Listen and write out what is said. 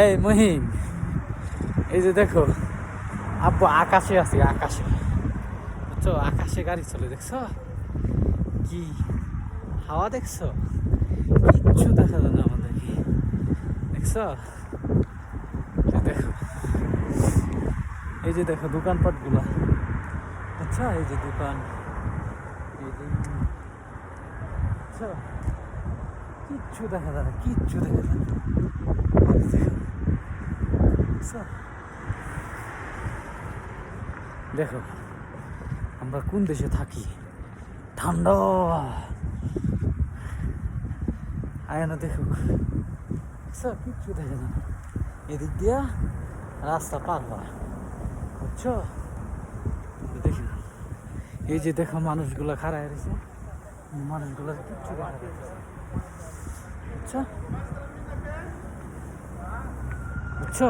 এই মহিম, এই যে দেখো আব্বু আকাশে আছে, আকাশে বুঝছো, আকাশে গাড়ি চলে দেখছো, কি হাওয়া দেখছো, কিচ্ছু দেখা যায় না আমাদেরকে, দেখছো, দেখো এই যে দেখো দোকানপাট গুলা, আচ্ছা এই যে দোকান, এই যে আচ্ছা কিচ্ছু দেখা যায় না, কিচ্ছু দেখা যায় না, দেখছো? দেখো আমরা কোন দেশে থাকি, ঠান্ডা আয়না দেখো, কিচ্ছু দেখে না, এদিক দিয়া রাস্তা পার হয় বুঝছো, দেখি এই যে দেখো মানুষগুলো খাড়ায় রয়েছে, মানুষগুলো কিচ্ছু দেখা যাচ্ছে বুঝছো, বুঝছো।